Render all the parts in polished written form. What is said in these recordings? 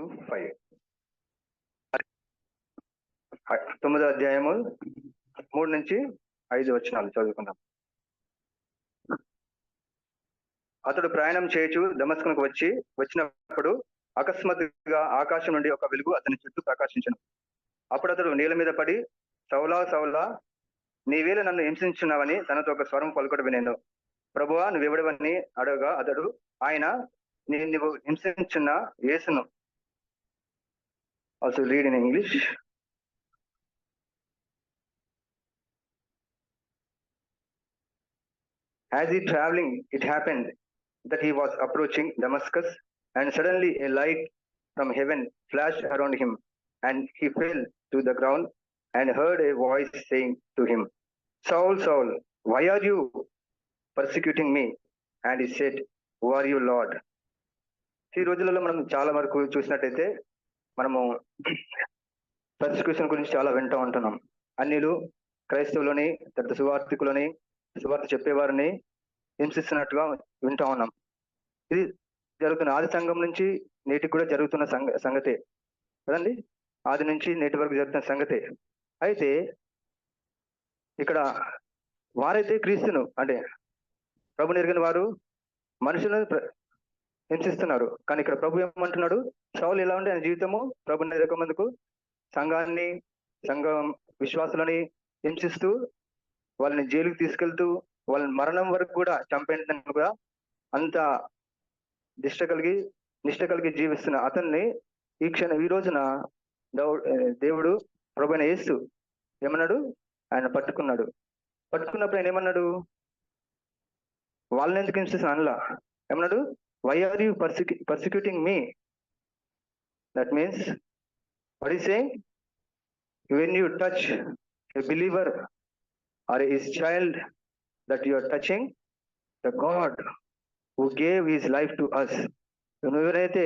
to 5. 9వ అధ్యాయము 3 నుంచి 5 వచనాలు చదువుకుందాం. అతడు ప్రయాణం చేయుచు దమస్కునకు వచ్చినప్పుడు అకస్మాత్తుగా ఆకాశం నుండి ఒక వెలుగు అతని చుట్టూ ప్రకాశించను. అప్పుడు అతడు నేల మీద పడి, సౌలా సౌలా, నీవేళ నన్ను హింసించున్నావని తనతో ఒక స్వరం పలుకడ వినేను. ప్రభువా, నువ్వెవడవని అడగగా అతడు, ఆయన నువ్వు హింసించున్న యేసును. Also read in English. As he traveling, it happened that he was approaching Damascus, and suddenly a light from heaven flashed around him, and he fell to the ground and heard a voice saying to him, Saul, Saul, why are you persecuting me? And he said, Who are you, Lord? ఈ రోజులలో మనం చాలా వరకు చూసినట్టయితే మనము persecution గురించి చాలా వింటూ ఉంటున్నాం. అన్యులు క్రైస్తవులని, తర్వాత సువార్థికులని, సువార్త చెప్పేవారిని హింసిస్తున్నట్టుగా వింటూ ఉన్నాం. ఇది జరుగుతున్న ఆది సంఘం నుంచి నేటికి కూడా జరుగుతున్న సంగతే కదండి. ఆది నుంచి నేటి వరకు జరుగుతున్న సంగతే. అయితే ఇక్కడ వారైతే క్రీస్తును అంటే ప్రభు ఎరిగిన వారు మనుషులను హింసిస్తున్నారు. కానీ ఇక్కడ ప్రభు ఏమంటున్నాడు, సౌలు ఎలా ఉండే ఆయన జీవితము ప్రభుని ఎరగమందుకు సంఘాన్ని, సంఘం విశ్వాసులని హింసిస్తూ వాళ్ళని జైలుకి తీసుకెళ్తూ వాళ్ళని మరణం వరకు కూడా చంపేందుకు కూడా అంత నిష్ట కలిగి జీవిస్తున్న అతన్ని ఈ రోజున దేవుడు ప్రభువైన యేసు ఏమన్నాడు, ఆయన పట్టుకున్నప్పుడు ఆయన ఏమన్నాడు, వాళ్ళని ఎందుకు హింసిస్తున్నా అనలా. ఏమన్నాడు, why are you persecuting me? That means what is saying, when you touch a believer or his child, that you are touching the God who gave his life to us. నువ్వు ఎవరైతే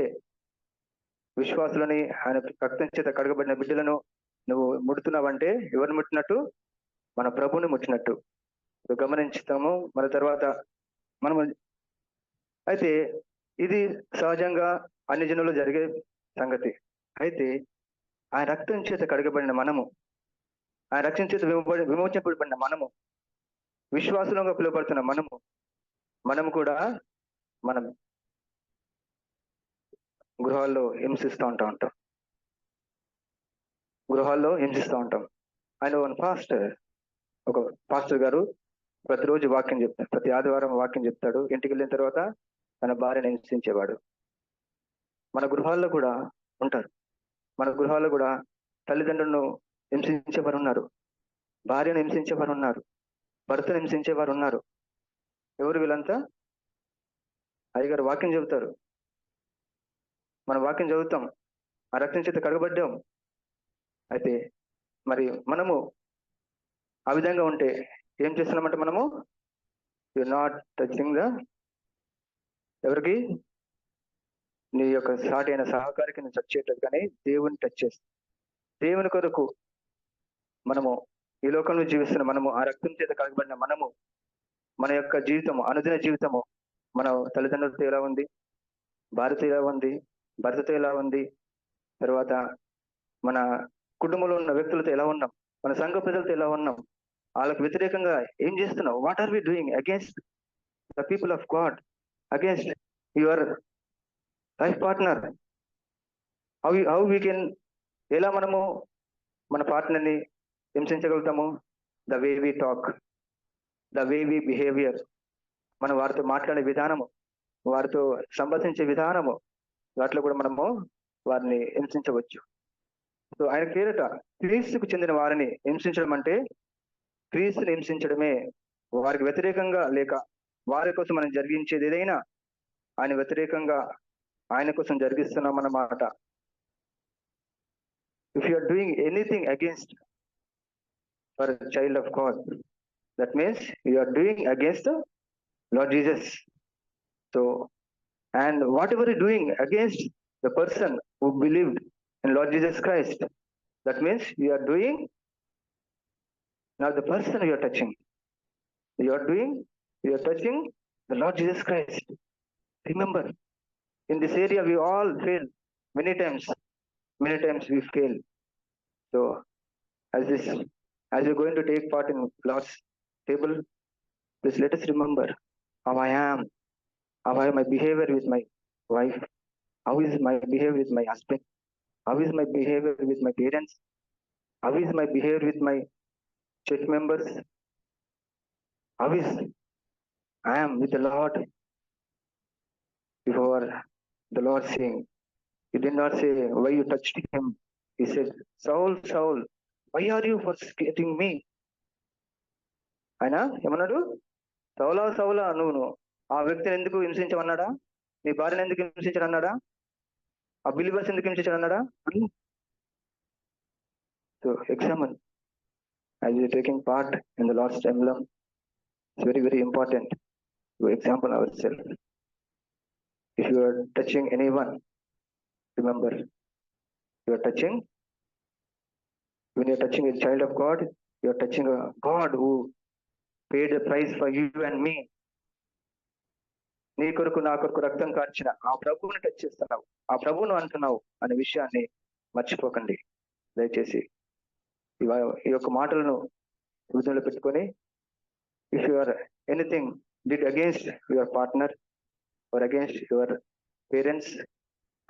విశ్వాసులని, ఆయన రక్తం చేత కడగబడిన బిడ్డలను నువ్వు ముడుతున్నావంటే ఎవరిని ముట్టినట్టు? మన ప్రభుని ముట్టినట్టు గమనించుతాము. మన తర్వాత మనము అయితే ఇది సహజంగా అన్ని జనులు జరిగే సంగతి. అయితే ఆయన రక్తం చేత కడగబడిన మనము, ఆయన రక్తం చేత విమోచింపబడిన మనము, విశ్వాసంగా పిలువబడుతున్న మనము కూడా మనం గృహాల్లో హింసిస్తూ ఉంటాం. ఆయన ఒక పాస్టర్ గారు ప్రతిరోజు వాక్యం చెప్తాడు, ప్రతి ఆదివారం వాక్యం చెప్తాడు. ఇంటికి వెళ్ళిన తర్వాత తన భార్యను హింసించేవాడు. మన గృహాల్లో కూడా ఉంటారు. మన గృహాల్లో కూడా తల్లిదండ్రులను హింసించేవారు ఉన్నారు, భార్యను హింసించేవారు ఉన్నారు, భర్తను హింసించేవారు ఉన్నారు. ఎవరు వీళ్ళంతా? అయ్యగారు వాక్యం చెబుతారు, మనం వాక్యం చదువుతాం, ఆ రక్తం చేత కడగబడ్డాం. అయితే మరి మనము ఆ విధంగా ఉంటే ఏం చేస్తున్నామంటే మనము యు నాట్ టచింగ్ ఎవరికి? నీ యొక్క సాటి అయిన సహకారికి నేను టచ్ చేయట్లేదు, కానీ దేవుని టచ్ చేస్తాం. దేవుని కొరకు మనము ఈ లోకంలో జీవిస్తున్న మనము, ఆ రక్తం చేత కలగబడిన మనము, మన యొక్క జీవితము, అనుదిన జీవితము, మన తల్లిదండ్రులతో ఎలా ఉంది, భార్యతో ఎలా ఉంది, భర్తతో ఎలా ఉంది, తర్వాత మన కుటుంబంలో ఉన్న వ్యక్తులతో ఎలా ఉన్నాం, మన సంఘ ప్రజలతో ఎలా ఉన్నాం, వాళ్ళకు వ్యతిరేకంగా ఏం చేస్తున్నాం? What are we doing against the people of God, against your life partner? How we can, ఎలా మనము మన పార్ట్నర్ని హింసించగలుగుతాము? The way we talk, the way we behaviour, మనం వారితో మాట్లాడే విధానము, వారితో సంభాషించే విధానము, వాటిలో కూడా మనము వారిని హింసించవచ్చు. సో ఆయన పేరిట క్రీస్తుకు చెందిన వారిని హింసించడం అంటే క్రీస్తుని హింసించడమే. వారికి వ్యతిరేకంగా లేక వారి కోసం మనం జరిగించేది ఏదైనా ఆయన వ్యతిరేకంగా ఆయన కోసం జరిగిస్తున్నాం అన్నమాట. If you are doing anything against for child of God, that means you are doing against Lord Jesus. So and whatever you doing against the person who believed in Lord Jesus Christ, that means you are doing not the person you are touching. You are touching the Lord Jesus Christ. Remember, in this area we all fail. Many times we fail. So as you're going to take part in Lord's table, please let us remember how I am, how I my behavior with my wife, how is my behavior with my husband, how is my behavior with my parents, how is my behavior with my church members, how is I am with the Lord. Before the Lord saying, he did not say why you touched him. He said, Saul, Saul, why are you forsaking me? ఆయన ఏమన్నాడు? సౌలా సౌలా నువ్వు ఆ వ్యక్తిని ఎందుకు హింసించమన్నాడా? నీ భార్యను ఎందుకు హింసించడన్నాడా? ఆ బిలీవర్స్ ఎందుకు హింసించడన్నాడా? So examine as you are taking part in the Lord's emblem. It's very, very important to examine ourselves. If you are touching anyone, remember, you are touching, when you are touching a child of God, you are touching a God who paid the price for you and me. నీ కొరకు నా కొరకు రక్తం కార్చిన ఆ ప్రభువుని touch చేస్తున్నావు, ఆ ప్రభువును అంటున్నావు అనే విషయాన్ని మర్చిపోకండి దయచేసి. ఈ యొక్క మాటలను హృదయంలో పెట్టుకొని, if you or anything did against your partner or against your parents,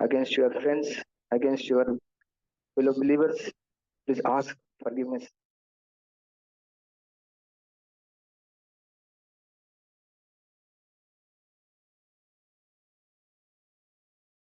against your friends, against your fellow believers, please ask forgiveness